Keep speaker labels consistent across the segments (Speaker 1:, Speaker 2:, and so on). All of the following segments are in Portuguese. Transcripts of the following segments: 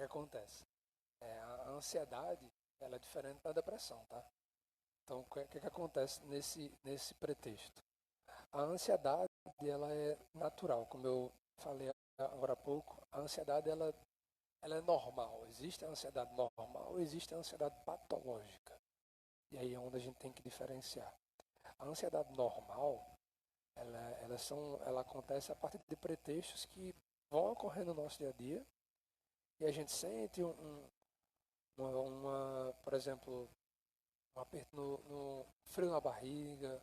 Speaker 1: acontece? A ansiedade, ela é diferente da depressão, tá? Então, o que acontece nesse pretexto? A ansiedade, ela é natural, como eu falei agora há pouco. A ansiedade, ela é normal. Existe a ansiedade normal, existe a ansiedade patológica. E aí é onde a gente tem que diferenciar. A ansiedade normal, ela acontece a partir de pretextos que vão ocorrer no nosso dia a dia e a gente sente por exemplo, um aperto no frio na barriga,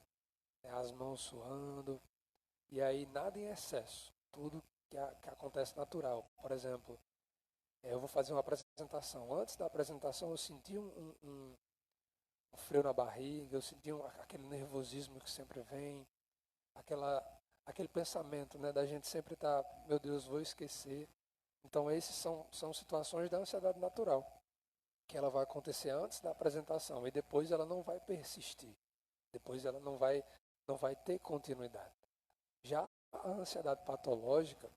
Speaker 1: as mãos suando, e aí nada em excesso, tudo que acontece natural. Por exemplo, eu vou fazer uma apresentação. Antes da apresentação eu senti um frio na barriga, eu senti aquele nervosismo que sempre vem, aquele pensamento, né, da gente sempre estar, meu Deus, vou esquecer. Então, esses são situações da ansiedade natural, que ela vai acontecer antes da apresentação e depois ela não vai persistir. Depois ela não vai ter continuidade. Já a ansiedade patológica,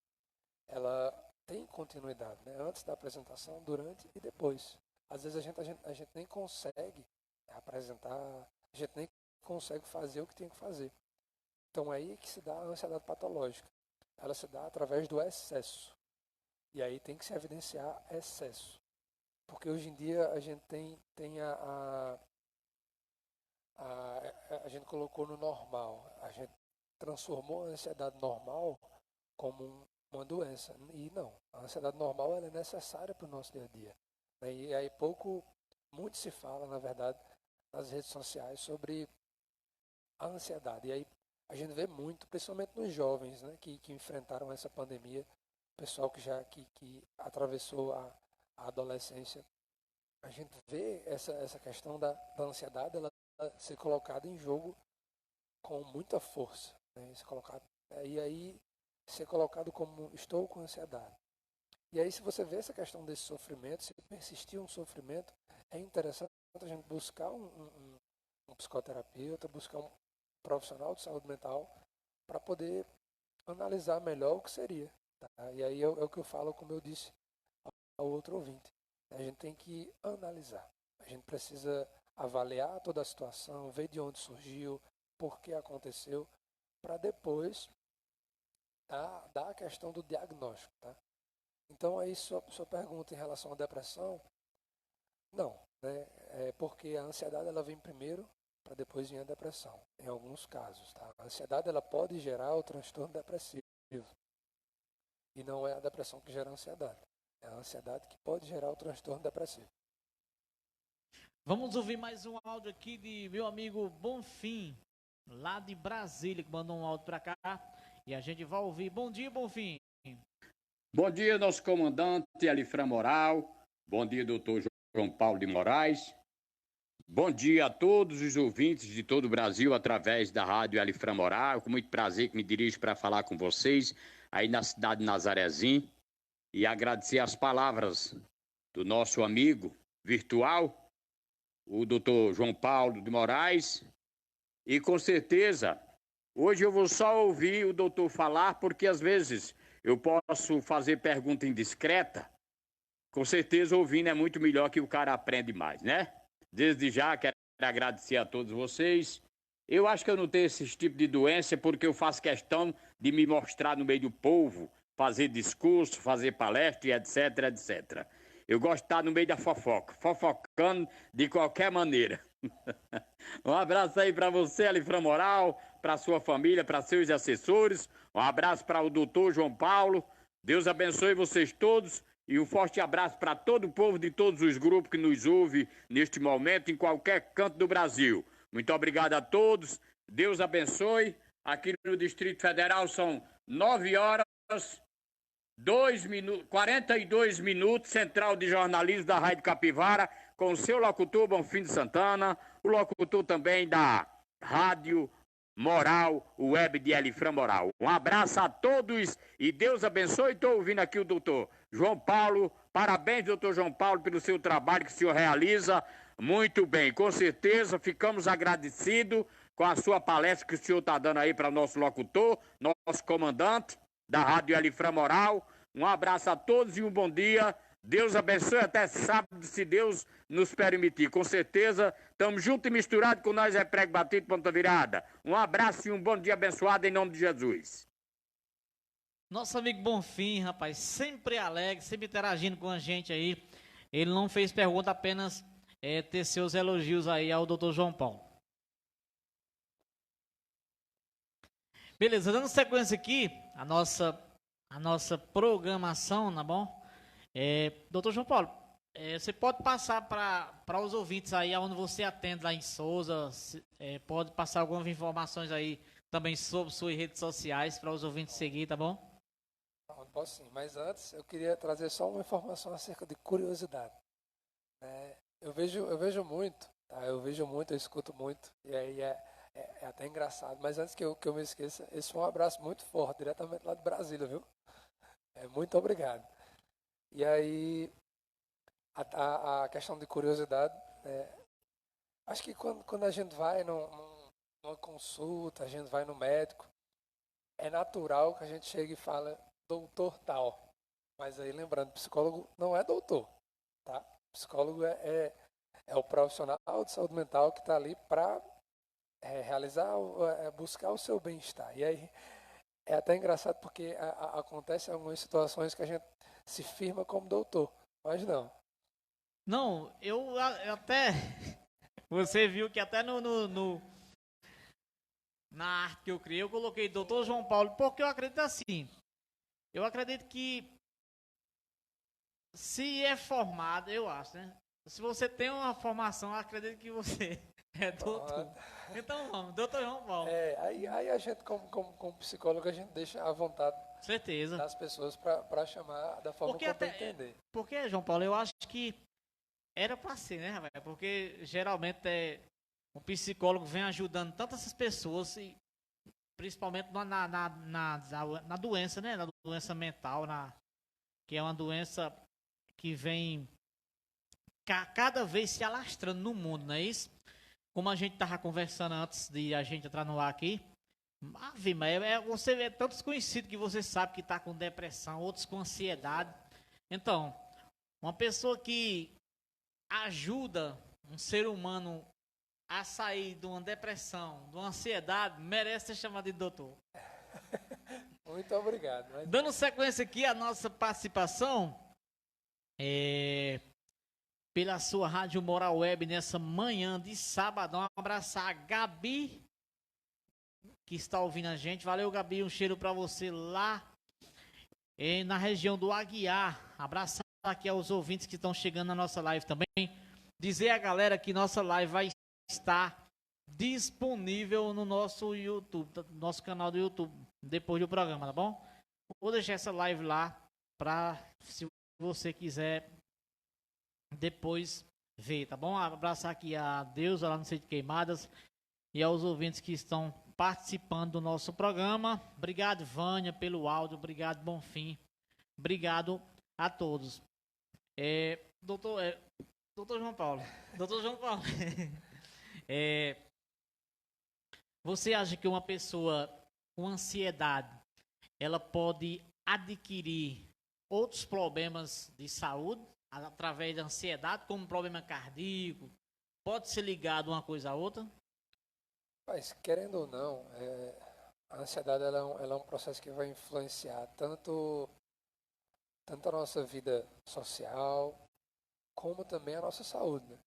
Speaker 1: ela tem continuidade, né? Antes da apresentação, durante e depois. Às vezes a gente nem consegue apresentar, a gente nem consegue fazer o que tem que fazer. Então é aí que se dá a ansiedade patológica. Ela se dá através do excesso. E aí tem que se evidenciar excesso. Porque hoje em dia a gente tem a gente colocou no normal. A gente transformou a ansiedade normal como uma doença. E não. A ansiedade normal ela é necessária para o nosso dia a dia. E aí muito se fala, na verdade, nas redes sociais sobre a ansiedade. E aí a gente vê muito, principalmente nos jovens, né, que enfrentaram essa pandemia, pessoal que atravessou a adolescência. A gente vê essa questão da ansiedade ela ser colocada em jogo com muita força, né? E aí ser colocado como estou com ansiedade. E aí se você vê essa questão desse sofrimento, se persistir um sofrimento, é interessante a gente buscar um psicoterapeuta, buscar um profissional de saúde mental para poder analisar melhor o que seria. Tá? E aí é o que eu falo, como eu disse ao outro ouvinte. A gente tem que analisar. A gente precisa avaliar toda a situação, ver de onde surgiu, por que aconteceu, para depois dar a questão do diagnóstico. Tá? Então, aí sua pergunta em relação à depressão, não. Né? É porque a ansiedade ela vem primeiro para depois vir a depressão, em alguns casos. Tá? A ansiedade ela pode gerar o transtorno depressivo. E não é a depressão que gera a ansiedade. É a ansiedade que pode gerar o transtorno depressivo.
Speaker 2: Vamos ouvir mais um áudio aqui de meu amigo Bonfim, lá de Brasília, que mandou um áudio para cá. E a gente vai ouvir. Bom dia, Bonfim.
Speaker 3: Bom dia, nosso comandante Alifram Moral. Bom dia, doutor João Paulo de Moraes. Bom dia a todos os ouvintes de todo o Brasil através da rádio Alifram Moral. Com muito prazer que me dirijo para falar com vocês aí na cidade de Nazarezinho e agradecer as palavras do nosso amigo virtual, o doutor João Paulo de Moraes. E com certeza, hoje eu vou só ouvir o doutor falar, porque às vezes eu posso fazer pergunta indiscreta. Com certeza, ouvindo é muito melhor que o cara aprende mais, né? Desde já, quero agradecer a todos vocês. Eu acho que eu não tenho esse tipo de doença porque eu faço questão de me mostrar no meio do povo, fazer discurso, fazer palestra e etc, etc. Eu gosto de estar no meio da fofoca, fofocando de qualquer maneira. Um abraço aí para você, Alifram Moral, para sua família, para seus assessores. Um abraço para o doutor João Paulo. Deus abençoe vocês todos. E um forte abraço para todo o povo de todos os grupos que nos ouve neste momento, em qualquer canto do Brasil. Muito obrigado a todos. Deus abençoe. Aqui no Distrito Federal são 9 horas, 42 minutos, Central de Jornalismo da Rádio Capivara, com o seu locutor Bonfim de Santana, o locutor também da Rádio Moral, o web de Alifram Moral. Um abraço a todos e Deus abençoe. Estou ouvindo aqui o doutor João Paulo. Parabéns, doutor João Paulo, pelo seu trabalho que o senhor realiza. Muito bem, com certeza ficamos agradecidos com a sua palestra que o senhor está dando aí para o nosso locutor, nosso comandante da Rádio Alifram Moral. Um abraço a todos e um bom dia. Deus abençoe até sábado, se Deus nos permitir. Com certeza, estamos juntos e misturados com nós, é prego batido, ponta virada. Um abraço e um bom dia abençoado em nome de Jesus.
Speaker 2: Nosso amigo Bonfim, rapaz, sempre alegre, sempre interagindo com a gente aí. Ele não fez pergunta, apenas ter seus elogios aí ao Dr. João Paulo. Beleza, dando sequência aqui, a nossa programação, tá bom? Dr. João Paulo, você pode passar para os ouvintes aí, onde você atende lá em Souza, pode passar algumas informações aí também sobre suas redes sociais para os ouvintes seguir, tá bom?
Speaker 1: Posso sim, mas antes eu queria trazer só uma informação acerca de curiosidade. Eu vejo muito, tá? Eu escuto muito, e aí é até engraçado. Mas antes que eu me esqueça, esse foi um abraço muito forte, diretamente lá de Brasília, viu? Muito obrigado. E aí, a questão de curiosidade, acho que quando a gente vai numa consulta, a gente vai no médico, é natural que a gente chegue e fale doutor tal. Mas aí, lembrando, psicólogo não é doutor, tá? Psicólogo é o profissional de saúde mental que está ali para buscar o seu bem-estar. E aí, é até engraçado porque acontece algumas situações que a gente se firma como doutor, mas não.
Speaker 2: Não, eu até... Você viu que até na arte que eu criei, eu coloquei Dr. João Paulo, porque eu acredito assim. Eu acredito que se é formado, eu acho, né? Se você tem uma formação, eu acredito que você é doutor. Então vamos, Dr. João Paulo.
Speaker 1: Aí a gente, como psicólogo, a gente deixa à vontade
Speaker 2: certeza
Speaker 1: das pessoas para chamar da forma como entender.
Speaker 2: Porque, João Paulo, eu acho que era para ser, né, rapaz? Porque geralmente um psicólogo vem ajudando tantas essas pessoas, e principalmente na doença, né? Na doença mental, que é uma doença que vem cada vez se alastrando no mundo, não é isso? Como a gente estava conversando antes de a gente entrar no ar aqui, você vê tantos conhecidos que você sabe que está com depressão, outros com ansiedade. Então, uma pessoa que ajuda um ser humano a sair de uma depressão, de uma ansiedade, merece ser chamado de doutor.
Speaker 1: Muito obrigado.
Speaker 2: Dando sequência aqui à nossa participação, pela sua Rádio Moral Web nessa manhã de sábado, um abraço a Gabi, que está ouvindo a gente. Valeu, Gabi, um cheiro para você lá na região do Aguiar. Abraço aqui aos ouvintes que estão chegando na nossa live também. Dizer a galera que nossa live vai estar disponível no nosso YouTube, nosso canal do YouTube, depois do programa, tá bom? Vou deixar essa live lá para, se você quiser depois ver, tá bom? Abraçar aqui a Deus lá no Centro de Queimadas e aos ouvintes que estão participando do nosso programa. Obrigado, Vânia, pelo áudio. Obrigado, Bonfim. Obrigado a todos. Doutor João Paulo. Doutor João Paulo. Você acha que uma pessoa com ansiedade, ela pode adquirir outros problemas de saúde através da ansiedade, como problema cardíaco? Pode ser ligado uma coisa a outra?
Speaker 1: Mas, querendo ou não, a ansiedade ela é um processo que vai influenciar tanto a nossa vida social, como também a nossa saúde, né?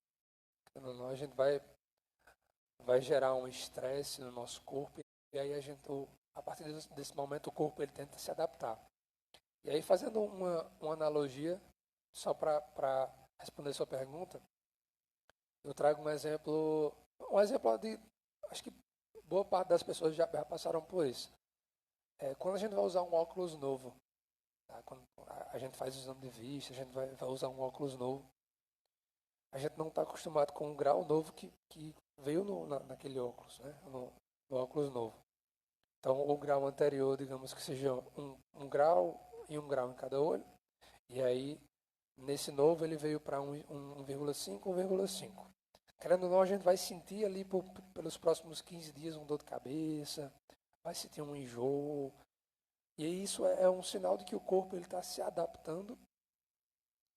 Speaker 1: A gente vai gerar um estresse no nosso corpo, e aí a partir desse momento o corpo ele tenta se adaptar. E aí, fazendo uma analogia, só para responder sua pergunta, eu trago um exemplo de, acho que boa parte das pessoas já passaram por isso. Quando a gente vai usar um óculos novo, tá? Quando a gente faz o exame de vista, a gente vai usar um óculos novo, a gente não está acostumado com um grau novo que veio naquele óculos, né? No óculos novo. Então, o grau anterior, digamos que seja um grau e um grau em cada olho, e aí, nesse novo, ele veio para 1,5, 1,5. Querendo ou não, a gente vai sentir ali pelos próximos 15 dias uma dor de cabeça, vai sentir um enjoo. E isso é um sinal de que o corpo está se adaptando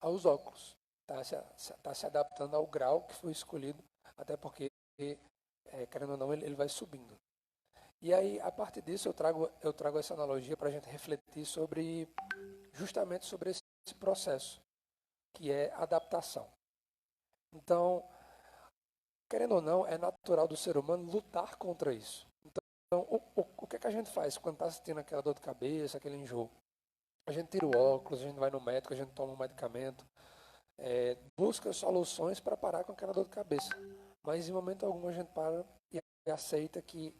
Speaker 1: aos óculos, tá se adaptando ao grau que foi escolhido, até porque, querendo ou não, ele vai subindo. E aí, a partir disso, eu trago essa analogia para a gente refletir justamente sobre esse processo, que é adaptação. Então, querendo ou não, é natural do ser humano lutar contra isso. Então, o que é que a gente faz quando está sentindo aquela dor de cabeça, aquele enjoo? A gente tira o óculos, a gente vai no médico, a gente toma um medicamento, busca soluções para parar com aquela dor de cabeça. Mas em momento algum a gente para e aceita que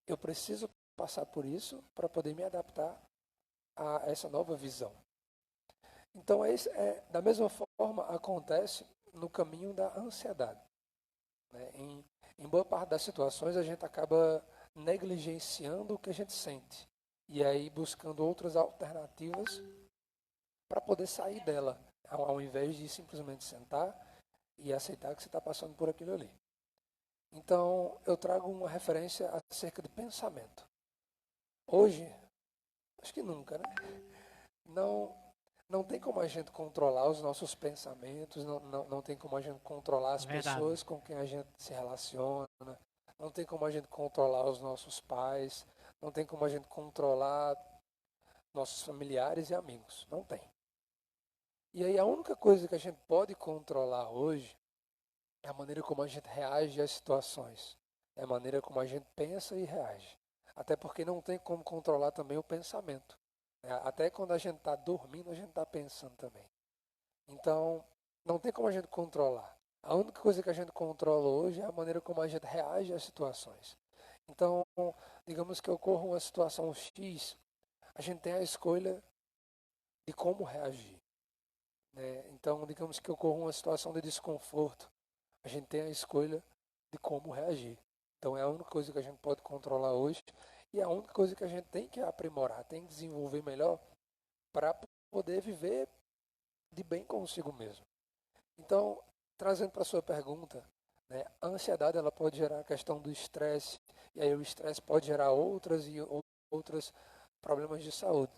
Speaker 1: eu preciso passar por isso para poder me adaptar a essa nova visão. Então, da mesma forma, acontece no caminho da ansiedade. Né? Em boa parte das situações, a gente acaba negligenciando o que a gente sente. E aí buscando outras alternativas para poder sair dela, ao invés de simplesmente sentar e aceitar que você está passando por aquilo ali. Então, eu trago uma referência acerca de pensamento. Hoje, acho que nunca, né? Não tem como a gente controlar os nossos pensamentos, não tem como a gente controlar as pessoas com quem a gente se relaciona, não tem como a gente controlar os nossos pais, não tem como a gente controlar nossos familiares e amigos. Não tem. E aí a única coisa que a gente pode controlar hoje é a maneira como a gente reage às situações. É a maneira como a gente pensa e reage. Até porque não tem como controlar também o pensamento. Até quando a gente está dormindo, a gente está pensando também. Então, não tem como a gente controlar. A única coisa que a gente controla hoje é a maneira como a gente reage às situações. Então, digamos que ocorra uma situação X, a gente tem a escolha de como reagir. Né? Então, digamos que ocorra uma situação de desconforto, a gente tem a escolha de como reagir. Então, é a única coisa que a gente pode controlar hoje e é a única coisa que a gente tem que aprimorar, tem que desenvolver melhor para poder viver de bem consigo mesmo. Então, trazendo para a sua pergunta, né, a ansiedade ela pode gerar a questão do estresse, e aí o estresse pode gerar outros problemas de saúde.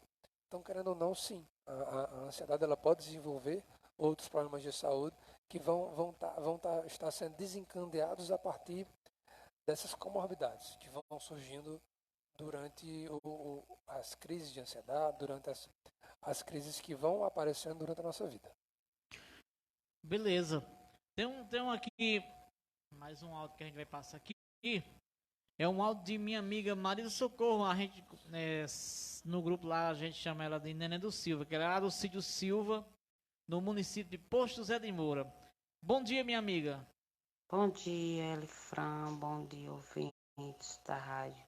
Speaker 1: Então, querendo ou não, sim, a ansiedade ela pode desenvolver outros problemas de saúde que estar sendo desencadeados a partir dessas comorbidades que vão surgindo durante as crises de ansiedade, durante as crises que vão aparecendo durante a nossa vida.
Speaker 2: Beleza. Tem um aqui, mais um áudio que a gente vai passar aqui. É um áudio de minha amiga Maria do Socorro. A gente, no grupo lá, a gente chama ela de Nenê do Silva, que ela é lá do Sítio Silva, no município de Posto Zé de Moura. Bom dia, minha amiga.
Speaker 4: Bom dia, Elifran. Bom dia, ouvintes da rádio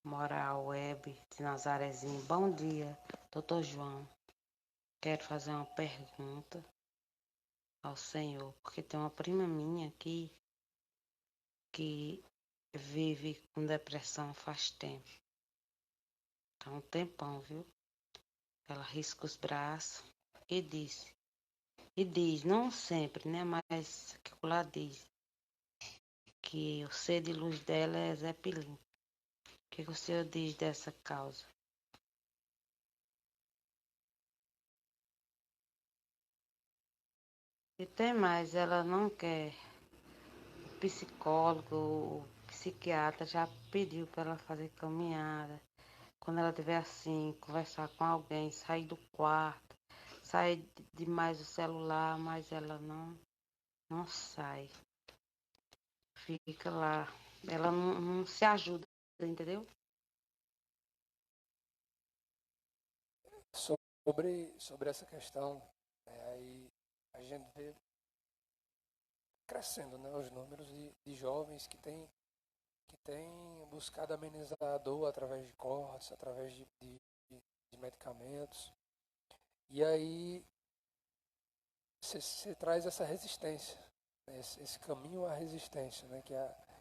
Speaker 4: Moral Web de Nazarezinho. Bom dia, doutor João. Quero fazer uma pergunta ao senhor, porque tem uma prima minha aqui que vive com depressão faz tempo. Há um tempão, viu? Ela risca os braços e diz, não sempre, né? Mas que o lá diz que o ser de luz dela é Zé Pilim. O que o senhor diz dessa causa? E tem mais, ela não quer. O psicólogo, o psiquiatra já pediu para ela fazer caminhada. Quando ela estiver assim, conversar com alguém, sair do quarto, sair demais do celular, mas ela não sai. Fica lá. Ela não se ajuda, entendeu?
Speaker 1: Sobre essa questão, aí a gente vê crescendo, né, os números de jovens que têm buscado amenizar a dor através de cortes, através de medicamentos. E aí você traz essa resistência, né, esse caminho à resistência, né, que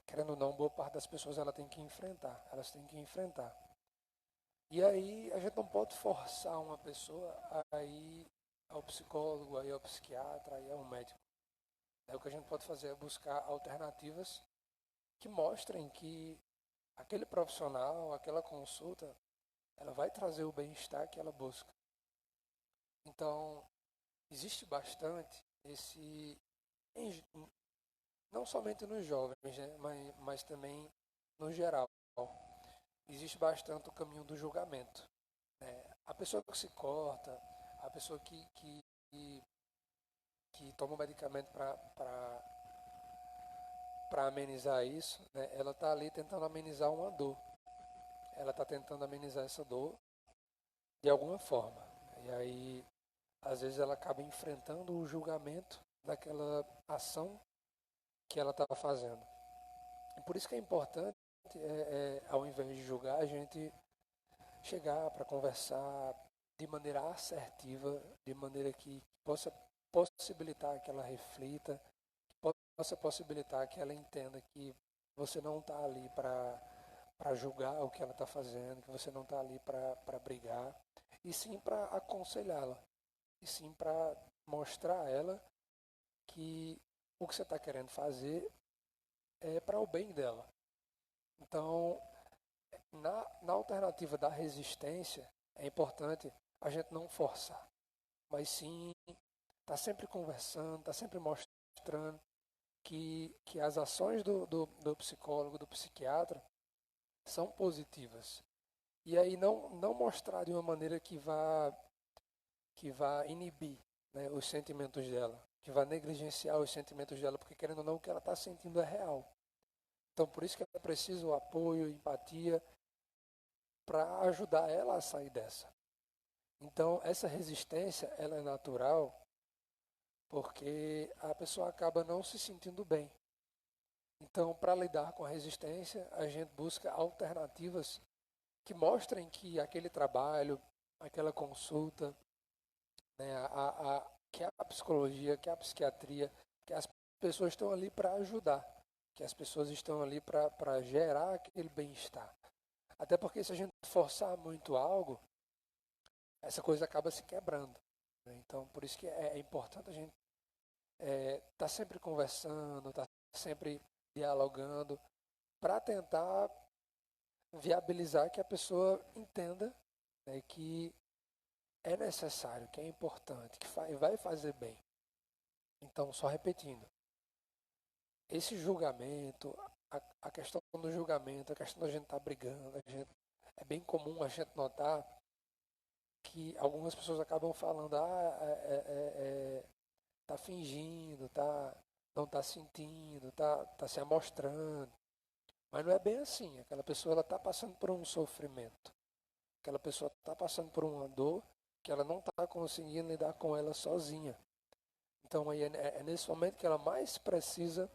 Speaker 1: querendo ou não, boa parte das pessoas elas têm que enfrentar. E aí a gente não pode forçar uma pessoa a ir ao psicólogo, a ir ao psiquiatra, a ir ao médico. O que a gente pode fazer é buscar alternativas que mostrem que aquele profissional, aquela consulta, ela vai trazer o bem-estar que ela busca. Então, existe bastante esse, em- não somente nos jovens, né, mas também no geral, existe bastante o caminho do julgamento, né? A pessoa que se corta, a pessoa que toma um medicamento para amenizar isso, né, ela está ali tentando amenizar uma dor. Ela está tentando amenizar essa dor de alguma forma. E aí, às vezes, ela acaba enfrentando o julgamento daquela ação que ela está fazendo. E por isso que é importante, ao invés de julgar, a gente chegar para conversar de maneira assertiva, de maneira que possa possibilitar que ela reflita, que possa possibilitar que ela entenda que você não está ali para julgar o que ela está fazendo, que você não está ali para brigar, e sim para aconselhá-la, e sim para mostrar a ela que o que você está querendo fazer é para o bem dela. Então, na alternativa da resistência, é importante a gente não forçar, mas sim estar sempre conversando, estar sempre mostrando que as ações do psicólogo, do psiquiatra, são positivas. E aí não mostrar de uma maneira que vá inibir, né, os sentimentos dela, que vá negligenciar os sentimentos dela, porque querendo ou não, o que ela está sentindo é real. Então por isso que ela precisa o apoio, empatia, para ajudar ela a sair dessa. Então essa resistência, ela é natural, porque a pessoa acaba não se sentindo bem. Então, para lidar com a resistência, a gente busca alternativas que mostrem que aquele trabalho, aquela consulta, né, que a psicologia, que a psiquiatria, que as pessoas estão ali para ajudar, que as pessoas estão ali para gerar aquele bem-estar. Até porque se a gente forçar muito algo, essa coisa acaba se quebrando, né? Então, por isso que é importante a gente estar sempre conversando, estar sempre dialogando, para tentar viabilizar que a pessoa entenda, né, que é necessário, que é importante, que vai fazer bem. Então, só repetindo, esse julgamento, a questão do julgamento, a questão da gente estar brigando, é bem comum a gente notar que algumas pessoas acabam falando, tá fingindo, não tá sentindo, tá se amostrando. Mas não é bem assim. Aquela pessoa ela está passando por um sofrimento. Aquela pessoa está passando por uma dor que ela não está conseguindo lidar com ela sozinha. Então aí é nesse momento que ela mais precisa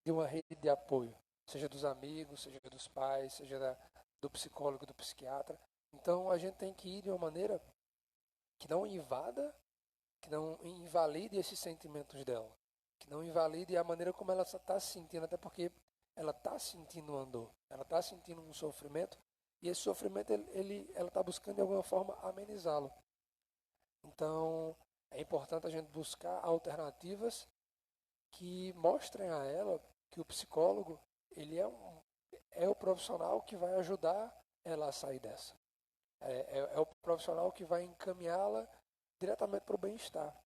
Speaker 1: de uma rede de apoio, seja dos amigos, seja dos pais, seja do psicólogo, do psiquiatra. Então a gente tem que ir de uma maneira que não invada, que não invalide esses sentimentos dela, que não invalide a maneira como ela está se sentindo, até porque ela está sentindo uma dor, ela está sentindo um sofrimento, e esse sofrimento ela está buscando de alguma forma amenizá-lo. Então é importante a gente buscar alternativas que mostrem a ela que o psicólogo ele é o profissional que vai ajudar ela a sair dessa. É o profissional que vai encaminhá-la diretamente para o bem-estar,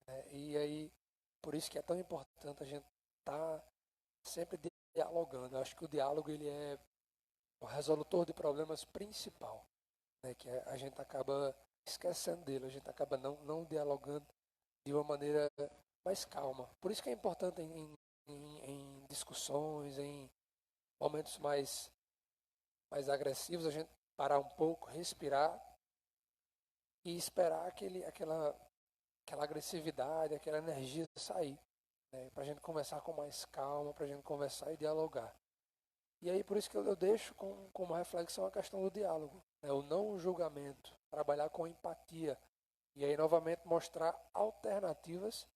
Speaker 1: né? E aí, por isso que é tão importante a gente estar sempre dialogando. Eu acho que o diálogo ele é o resolutor de problemas principal, né? Que a gente acaba esquecendo dele, a gente acaba não dialogando de uma maneira mais calma. Por isso que é importante em discussões, em momentos mais agressivos, a gente parar um pouco, respirar e esperar aquela agressividade, aquela energia sair, né? Para a gente conversar com mais calma, para a gente conversar e dialogar. E aí por isso que eu deixo como reflexão a questão do diálogo, né? O não julgamento, trabalhar com empatia e aí novamente mostrar alternativas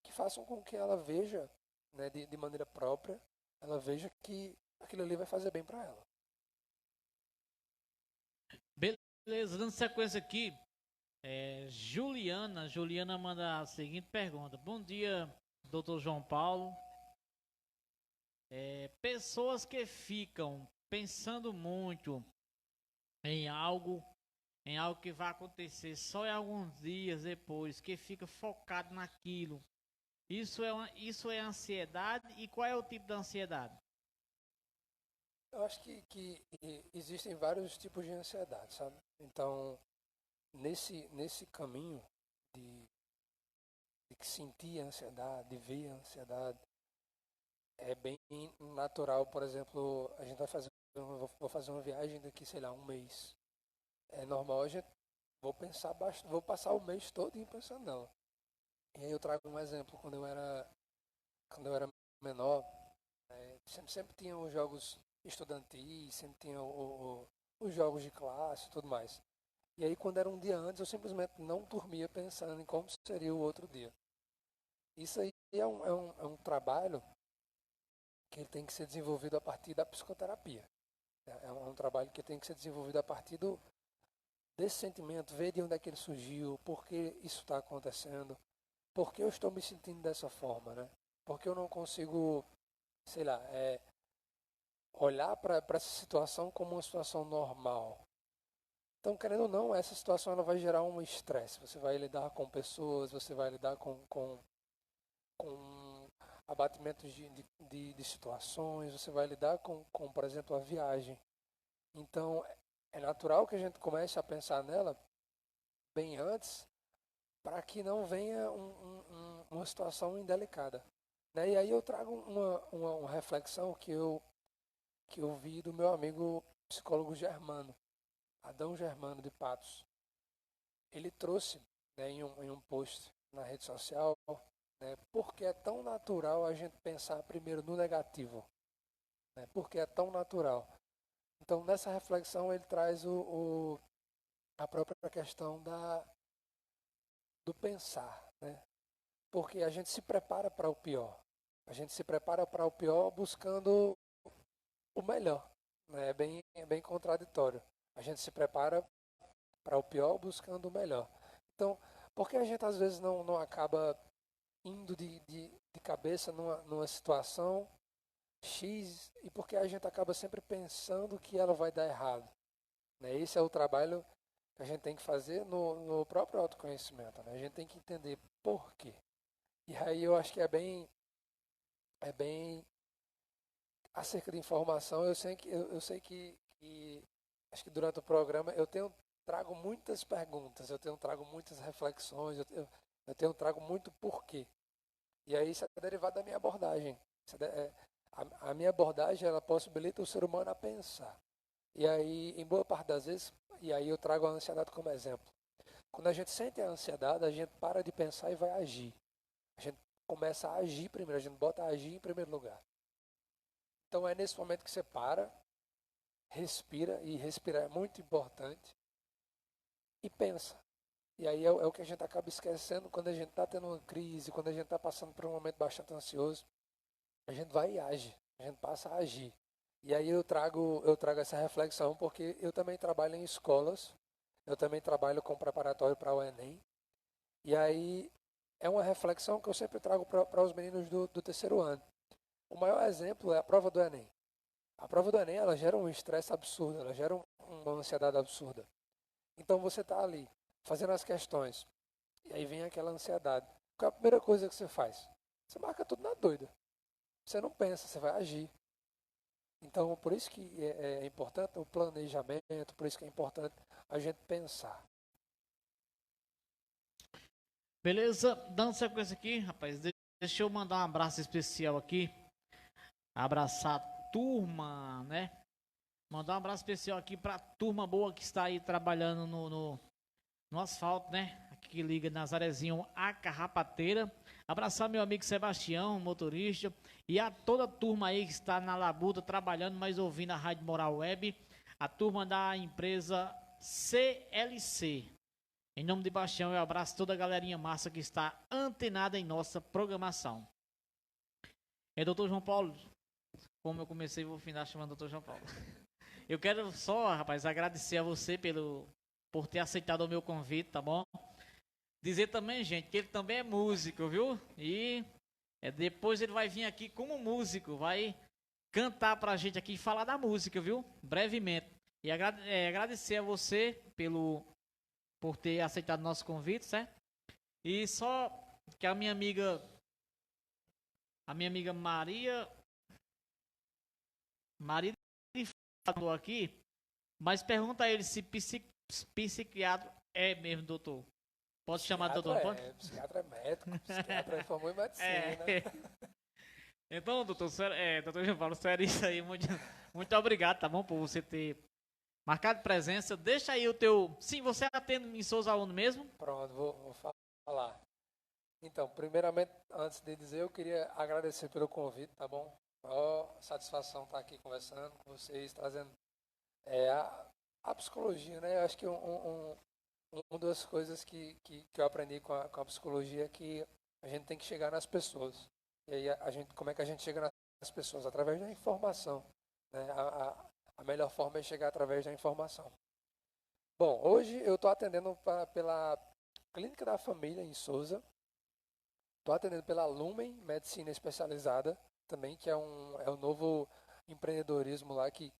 Speaker 1: que façam com que ela veja, né, de maneira própria, ela veja que aquilo ali vai fazer bem para ela.
Speaker 2: Beleza, dando sequência aqui, Juliana manda a seguinte pergunta. Bom dia, doutor João Paulo. Pessoas que ficam pensando muito em algo em algo que vai acontecer só em alguns dias depois, que fica focado naquilo, isso é ansiedade? E qual é o tipo de ansiedade?
Speaker 1: Eu acho que existem vários tipos de ansiedade, sabe? Então, nesse caminho de, de sentir a ansiedade, de ver a ansiedade, é bem natural. Por exemplo, a gente vai fazer, vou fazer uma viagem daqui, sei lá, um mês. É normal a gente, vou passar o mês todo pensando nela. E aí eu trago um exemplo, quando eu era menor, sempre tinha os jogos estudantis, sempre tinha os jogos de classe e tudo mais. E aí quando era um dia antes, eu simplesmente não dormia pensando em como seria o outro dia. Isso aí é um trabalho que ele tem que ser desenvolvido a partir da psicoterapia. É um trabalho que tem que ser desenvolvido a partir desse sentimento, ver de onde é que ele surgiu, por que isso está acontecendo, por que eu estou me sentindo dessa forma, né? Porque eu não consigo, sei lá, olhar para essa situação como uma situação normal. Então, querendo ou não, essa situação ela vai gerar um estresse. Você vai lidar com pessoas, você vai lidar com abatimentos de situações, você vai lidar com, por exemplo, a viagem. Então, é natural que a gente comece a pensar nela bem antes, para que não venha uma situação indelicada. Né? E aí eu trago uma reflexão que eu vi do meu amigo psicólogo Germano, Adão Germano de Patos. Ele trouxe, né, em um post na rede social, né, porque é tão natural a gente pensar primeiro no negativo. Né, porque é tão natural. Então, nessa reflexão, ele traz a própria questão do pensar. Né? Porque a gente se prepara para o pior. A gente se prepara para o pior buscando o melhor. Né? É bem contraditório. A gente se prepara para o pior buscando o melhor. Então, por que a gente às vezes não acaba indo de cabeça numa situação X e porque a gente acaba sempre pensando que ela vai dar errado? Né? Esse é o trabalho que a gente tem que fazer no próprio autoconhecimento. Né? A gente tem que entender por quê. E aí eu acho que é bem acerca de informação. Eu sei que acho que durante o programa trago muitas perguntas, trago muitas reflexões, trago muito porquê. E aí isso é derivado da minha abordagem. A minha abordagem ela possibilita o ser humano a pensar. E aí, em boa parte das vezes, e aí eu trago a ansiedade como exemplo. Quando a gente sente a ansiedade, a gente para de pensar e vai agir. A gente começa a agir primeiro, a gente bota a agir em primeiro lugar. Então é nesse momento que você para, respira, e respirar é muito importante, e pensa. E aí é o que a gente acaba esquecendo quando a gente está tendo uma crise, quando a gente está passando por um momento bastante ansioso. A gente vai e age, a gente passa a agir. E aí eu trago essa reflexão porque eu também trabalho em escolas, eu também trabalho com preparatório para o Enem. E aí é uma reflexão que eu sempre trago para os meninos do terceiro ano. O maior exemplo é a prova do Enem. A prova do Enem ela gera um estresse absurdo, ela gera uma ansiedade absurda. Então você está ali fazendo as questões e aí vem aquela ansiedade. Qual é a primeira coisa que você faz? Você marca tudo na doida. Você não pensa, você vai agir. Então, por isso que é importante o planejamento, por isso que é importante a gente pensar.
Speaker 2: Beleza? Dando sequência aqui, rapaz, deixa eu mandar um abraço especial aqui. Abraçar a turma, né? Mandar um abraço especial aqui pra turma boa que está aí trabalhando no asfalto, né? Aqui que liga Nazarezinho a Carrapateira. Abraçar meu amigo Sebastião, motorista, e a toda a turma aí que está na labuta trabalhando, mas ouvindo a Rádio Moral Web, a turma da empresa CLC. Em nome de Bastião, eu abraço toda a galerinha massa que está antenada em nossa programação. Doutor João Paulo, como eu comecei, vou finalizar chamando Doutor João Paulo. Eu quero só, rapaz, agradecer a você por ter aceitado o meu convite, tá bom? Dizer também, gente, que ele também é músico, viu? E depois ele vai vir aqui como músico, vai cantar pra gente aqui e falar da música, viu? Brevemente. E agradecer a você por ter aceitado nosso convite, certo? E só que a minha amiga Maria falou aqui, mas pergunta a ele se psiquiatra é mesmo, doutor. Pode chamar de doutor, não pode?
Speaker 1: Psiquiatra é médico, psiquiatra formou em medicina.
Speaker 2: Então, doutor João Paulo, sério isso aí, muito obrigado, tá bom, por você ter marcado presença. Deixa aí o teu... Sim, você atende em Souza Uno mesmo?
Speaker 1: Pronto, vou falar. Então, primeiramente, antes de dizer, eu queria agradecer pelo convite, tá bom? Satisfação estar aqui conversando com vocês, trazendo a psicologia, né? Eu acho que uma das coisas que eu aprendi com a psicologia é que a gente tem que chegar nas pessoas. E aí, como é que a gente chega nas pessoas? Através da informação, né? A melhor forma é chegar através da informação. Bom, hoje eu estou atendendo pela Clínica da Família em Souza. Estou atendendo pela Lumen Medicina Especializada também, que é um novo empreendedorismo lá que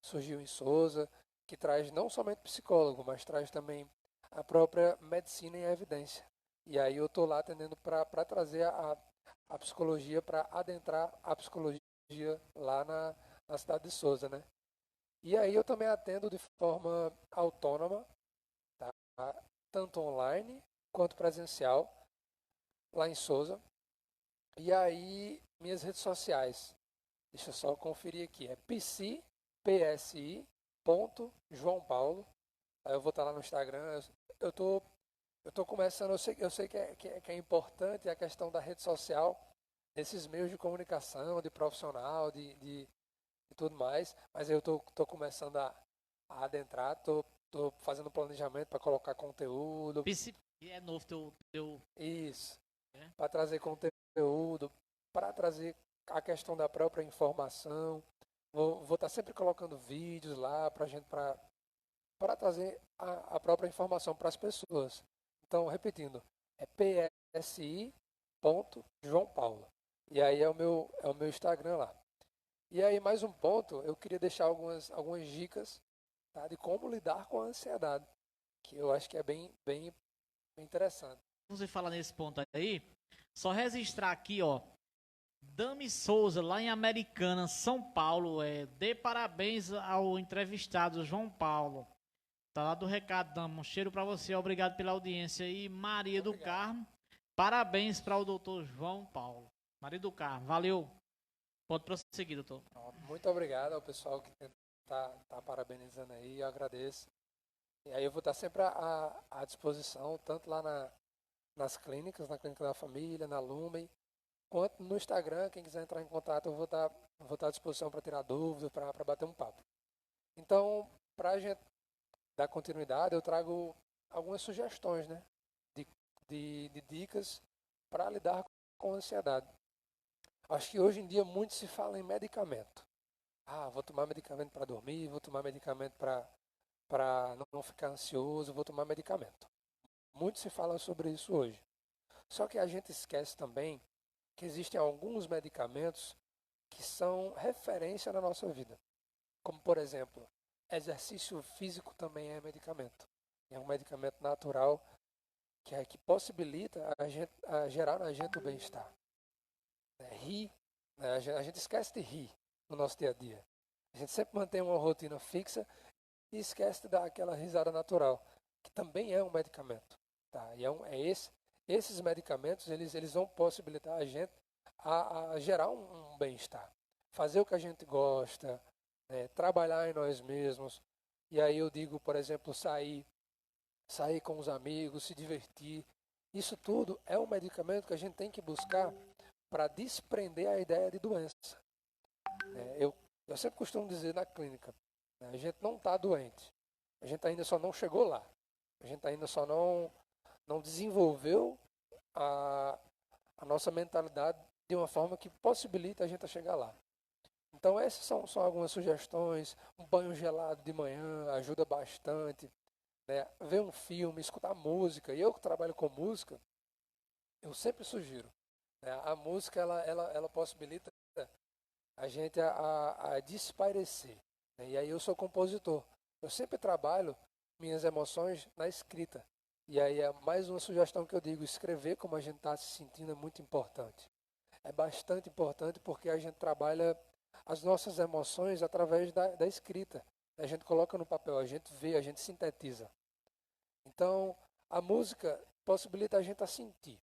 Speaker 1: surgiu em Souza, que traz não somente psicólogo, mas traz também a própria medicina em evidência. E aí eu estou lá atendendo para trazer a psicologia, para adentrar a psicologia lá na cidade de Souza, né? E aí eu também atendo de forma autônoma, tá? Tanto online quanto presencial, lá em Souza. E aí, minhas redes sociais, deixa eu só conferir aqui, é psi.joão Paulo. Aí eu vou estar lá no Instagram. Eu tô começando, eu sei que é importante a questão da rede social, desses meios de comunicação, de profissional, de tudo mais, mas eu tô começando a adentrar, tô fazendo planejamento para colocar conteúdo.
Speaker 2: É novo teu...
Speaker 1: Isso, para trazer conteúdo, para trazer a questão da própria informação. Vou estar sempre colocando vídeos lá para trazer a própria informação para as pessoas. Então, repetindo, é psi.joão Paulo. E aí é o meu Instagram lá. E aí, mais um ponto, eu queria deixar algumas dicas, tá, de como lidar com a ansiedade, que eu acho que é bem interessante.
Speaker 2: Você falar nesse ponto aí, só registrar aqui, ó, Dami Souza, lá em Americana, São Paulo, dê parabéns ao entrevistado João Paulo. Tá lá do recado, Dama. Um cheiro para você, obrigado pela audiência. E Maria do Carmo, parabéns para o doutor João Paulo. Maria do Carmo, valeu. Pode prosseguir, doutor.
Speaker 1: Muito obrigado ao pessoal que tá parabenizando aí, eu agradeço. E aí eu vou estar sempre à disposição, tanto lá nas clínicas, na Clínica da Família, na Lumen, quanto no Instagram. Quem quiser entrar em contato, eu vou estar à disposição para tirar dúvidas, para bater um papo. Então, para a gente dar continuidade, eu trago algumas sugestões, né, de dicas para lidar com a ansiedade. Acho que hoje em dia muito se fala em medicamento. Vou tomar medicamento para dormir, vou tomar medicamento para não ficar ansioso, vou tomar medicamento. Muito se fala sobre isso hoje. Só que a gente esquece também que existem alguns medicamentos que são referência na nossa vida. Como, por exemplo, exercício físico também é medicamento. É um medicamento natural que possibilita a gerar na gente o bem-estar. Rir, né? A gente esquece de rir no nosso dia a dia. A gente sempre mantém uma rotina fixa e esquece de dar aquela risada natural, que também é um medicamento. Tá? E esses medicamentos eles vão possibilitar a gente a gerar um bem-estar. Fazer o que a gente gosta, né? Trabalhar em nós mesmos. E aí eu digo, por exemplo, sair com os amigos, se divertir. Isso tudo é um medicamento que a gente tem que buscar para desprender a ideia de doença. Eu sempre costumo dizer na clínica, né, a gente não está doente, a gente ainda só não chegou lá, a gente ainda só não desenvolveu a nossa mentalidade de uma forma que possibilita a gente a chegar lá. Então essas são algumas sugestões. Um banho gelado de manhã ajuda bastante, né? Ver um filme, escutar música. E eu que trabalho com música, eu sempre sugiro, né? A música ela possibilita a gente a desaparecer, né? E aí eu sou compositor. Eu sempre trabalho minhas emoções na escrita. E aí é mais uma sugestão que eu digo, escrever como a gente está se sentindo é muito importante. É bastante importante porque a gente trabalha as nossas emoções através da escrita. A gente coloca no papel, a gente vê, a gente sintetiza. Então, a música possibilita a gente a sentir,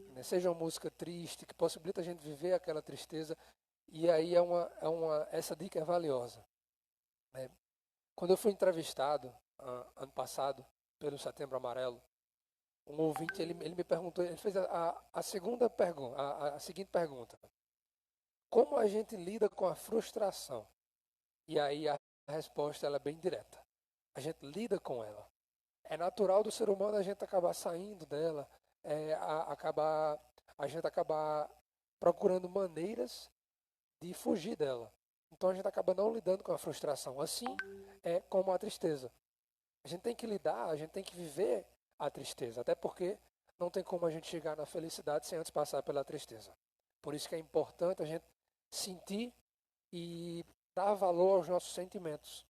Speaker 1: né? Seja uma música triste, que possibilita a gente viver aquela tristeza. E aí essa dica é valiosa, né? Quando eu fui entrevistado, ano passado, pelo Setembro Amarelo, um ouvinte, ele me perguntou, ele fez a segunda pergunta, a seguinte pergunta: como a gente lida com a frustração? E aí a resposta ela é bem direta. A gente lida com ela. É natural do ser humano a gente acabar saindo dela, a gente acabar procurando maneiras de fugir dela. Então a gente acaba não lidando com a frustração. Assim é como a tristeza. A gente tem que lidar, a gente tem que viver a tristeza, até porque não tem como a gente chegar na felicidade sem antes passar pela tristeza. Por isso que é importante a gente sentir e dar valor aos nossos sentimentos,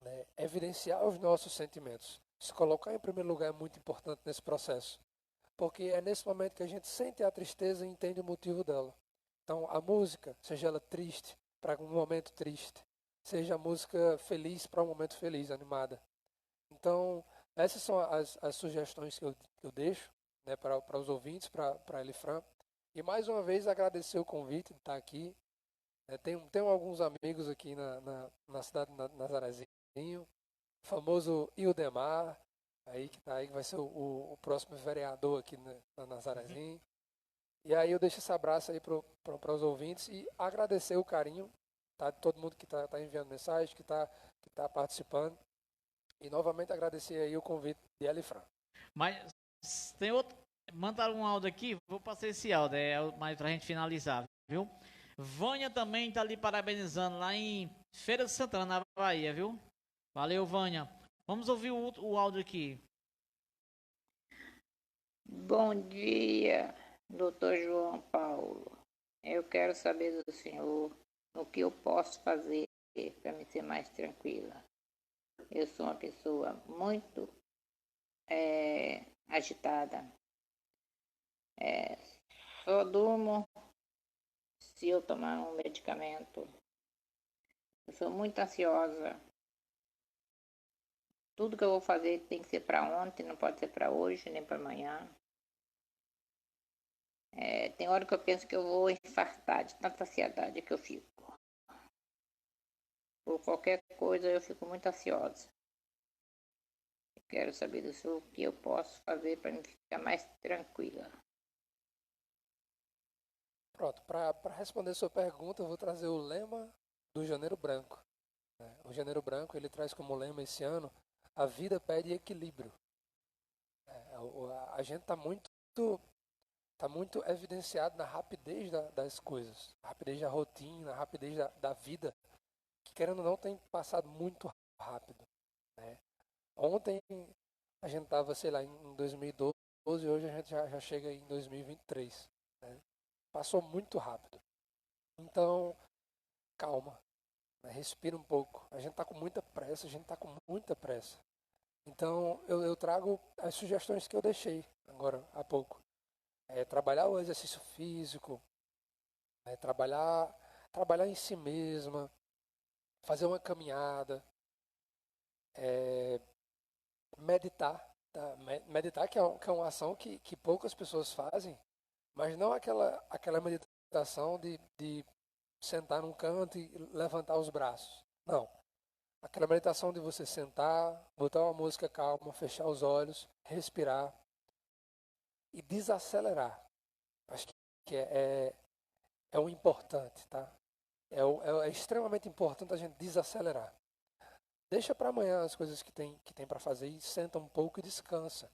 Speaker 1: né? Evidenciar os nossos sentimentos. Se colocar em primeiro lugar é muito importante nesse processo, porque é nesse momento que a gente sente a tristeza e entende o motivo dela. Então, a música, seja ela triste, para um momento triste, seja a música feliz para um momento feliz, animada. Então, essas são as sugestões que eu deixo, né, para os ouvintes, para a Elifran. E mais uma vez agradecer o convite de estar aqui. Tenho alguns amigos aqui na cidade de Nazarezinho, o famoso Ildemar, aí que tá aí, que vai ser o próximo vereador aqui na Nazarezinho. E aí eu deixo esse abraço aí para os ouvintes e agradecer o carinho, tá, de todo mundo que tá enviando mensagem, que tá participando. E novamente agradecer aí o convite de Elifran.
Speaker 2: Mas tem outro. Mandaram um áudio aqui, vou passar esse áudio, mais pra gente finalizar, viu? Vânia também tá ali parabenizando lá em Feira de Santana, na Bahia, viu? Valeu, Vânia. Vamos ouvir o áudio aqui.
Speaker 5: Bom dia, doutor João Paulo. Eu quero saber do senhor o que eu posso fazer para me ser mais tranquila. Eu sou uma pessoa muito agitada. Só durmo se eu tomar um medicamento. Eu sou muito ansiosa. Tudo que eu vou fazer tem que ser para ontem, não pode ser para hoje, nem para amanhã. Tem hora que eu penso que eu vou infartar de tanta ansiedade que eu fico. Por qualquer coisa eu fico muito ansiosa. Eu quero saber do senhor o que eu posso fazer para me ficar mais tranquila.
Speaker 1: Pronto, para responder sua pergunta, eu vou trazer o lema do Janeiro Branco, né? O Janeiro Branco ele traz como lema esse ano: a vida pede equilíbrio. A gente está muito evidenciado na rapidez das coisas, a rapidez da rotina, a rapidez da vida, que querendo ou não tem passado muito rápido, né? Ontem a gente estava, sei lá, em 2012 e hoje a gente já chega em 2023, né? Passou muito rápido. Então, calma, né? Respira um pouco. A gente está com muita pressa, a gente está com muita pressa. Então, eu trago as sugestões que eu deixei agora há pouco. Trabalhar o exercício físico, trabalhar em si mesma, fazer uma caminhada, meditar. Tá? Meditar que é uma ação que poucas pessoas fazem, mas não aquela meditação de sentar num canto e levantar os braços. Não. Aquela meditação de você sentar, botar uma música calma, fechar os olhos, respirar e desacelerar. Acho que é o importante, tá? É extremamente importante a gente desacelerar. Deixa para amanhã as coisas que tem para fazer e senta um pouco e descansa.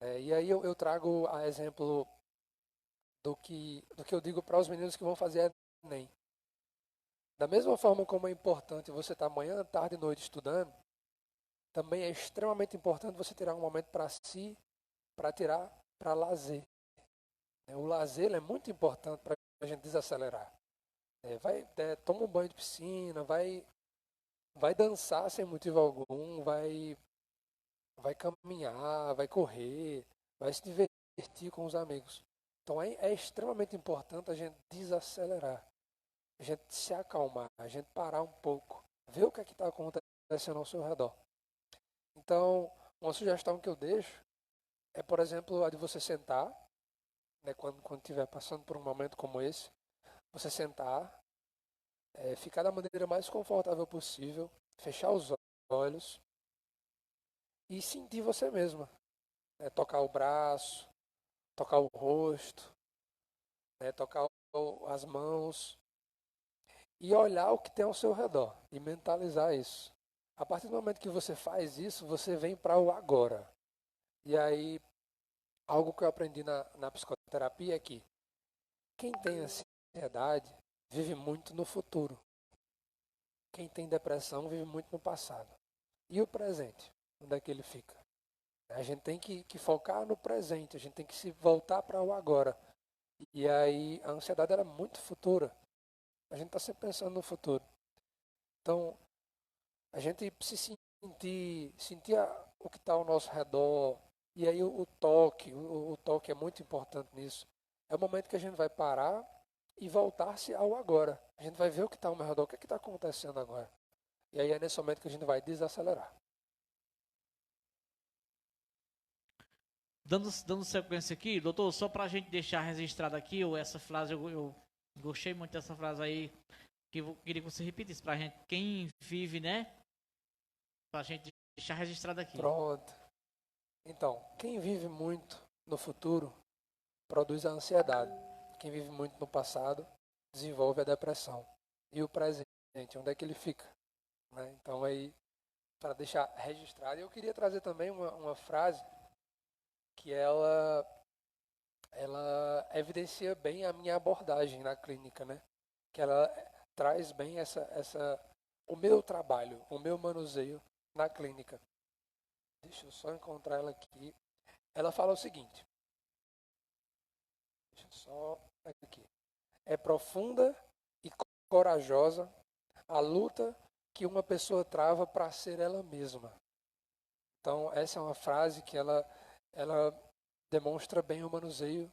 Speaker 1: E aí eu trago a exemplo do que eu digo para os meninos que vão fazer Enem. Da mesma forma como é importante você estar manhã, tarde e noite estudando, também é extremamente importante você tirar um momento para si, para lazer. O lazer é muito importante para a gente desacelerar. Toma um banho de piscina, vai dançar sem motivo algum, vai vai caminhar, vai correr, vai se divertir com os amigos. Então é extremamente importante a gente desacelerar, a gente se acalmar, a gente parar um pouco, ver o que é que está acontecendo ao seu redor. Então, uma sugestão que eu deixo é, por exemplo, a de você sentar, né, quando estiver passando por um momento como esse, você sentar, ficar da maneira mais confortável possível, fechar os olhos e sentir você mesma, né, tocar o braço, tocar o rosto, né, tocar as mãos e olhar o que tem ao seu redor e mentalizar isso. A partir do momento que você faz isso, você vem para o agora. E aí, algo que eu aprendi na psicoterapia é que quem tem ansiedade vive muito no futuro. Quem tem depressão vive muito no passado. E o presente? Onde é que ele fica? A gente tem que focar no presente, a gente tem que se voltar para o agora. E aí a ansiedade era muito futura. A gente está sempre pensando no futuro. Então, a gente se sentir o que está ao nosso redor. E aí o toque é muito importante nisso. É o momento que a gente vai parar e voltar-se ao agora. A gente vai ver o que está ao meu redor, o que está acontecendo agora. E aí é nesse momento que a gente vai desacelerar.
Speaker 2: Dando sequência aqui, doutor, só para a gente deixar registrado aqui, ou essa frase, eu gostei muito dessa frase aí, que eu queria que você repetisse para a gente, quem vive, né? Para a gente deixar registrado aqui.
Speaker 1: Pronto. Então, quem vive muito no futuro produz a ansiedade. Quem vive muito no passado desenvolve a depressão. E o presente, onde é que ele fica? Né? Então, aí, para deixar registrado, eu queria trazer também uma frase que ela evidencia bem a minha abordagem na clínica, né? Que ela traz bem o meu trabalho, o meu manuseio na clínica. Deixa eu só encontrar ela aqui. Ela fala o seguinte. Deixa eu só aqui. É profunda e corajosa a luta que uma pessoa trava para ser ela mesma. Então, essa é uma frase que ela demonstra bem o manuseio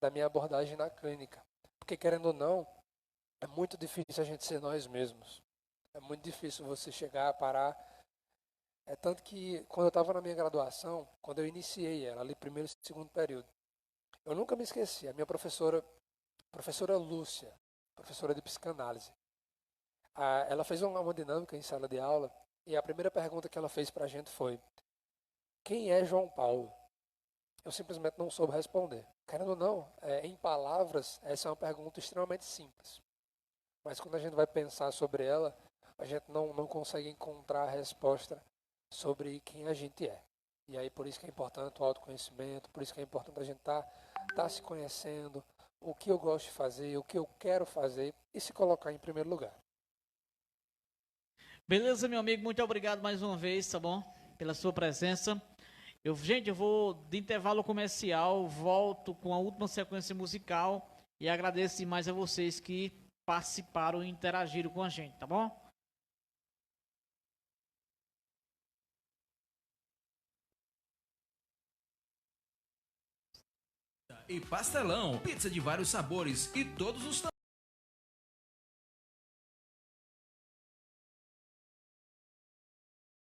Speaker 1: da minha abordagem na clínica. Porque, querendo ou não, é muito difícil a gente ser nós mesmos. É muito difícil você chegar a parar. É tanto que, quando eu estava na minha graduação, quando eu iniciei ela, ali primeiro e segundo período, eu nunca me esqueci. A minha professora Lúcia, professora de psicanálise, ela fez uma dinâmica em sala de aula e a primeira pergunta que ela fez para a gente foi: quem é João Paulo? Eu simplesmente não soube responder. Querendo ou não, em palavras, essa é uma pergunta extremamente simples. Mas quando a gente vai pensar sobre ela, a gente não consegue encontrar a resposta sobre quem a gente é. E aí por isso que é importante o autoconhecimento, por isso que é importante a gente tá se conhecendo, o que eu gosto de fazer, o que eu quero fazer e se colocar em primeiro lugar.
Speaker 2: Beleza, meu amigo, muito obrigado mais uma vez, tá bom? Pela sua presença. Gente, eu vou de intervalo comercial, volto com a última sequência musical e agradeço demais a vocês que participaram e interagiram com a gente, tá bom?
Speaker 6: E pastelão, pizza de vários sabores e todos os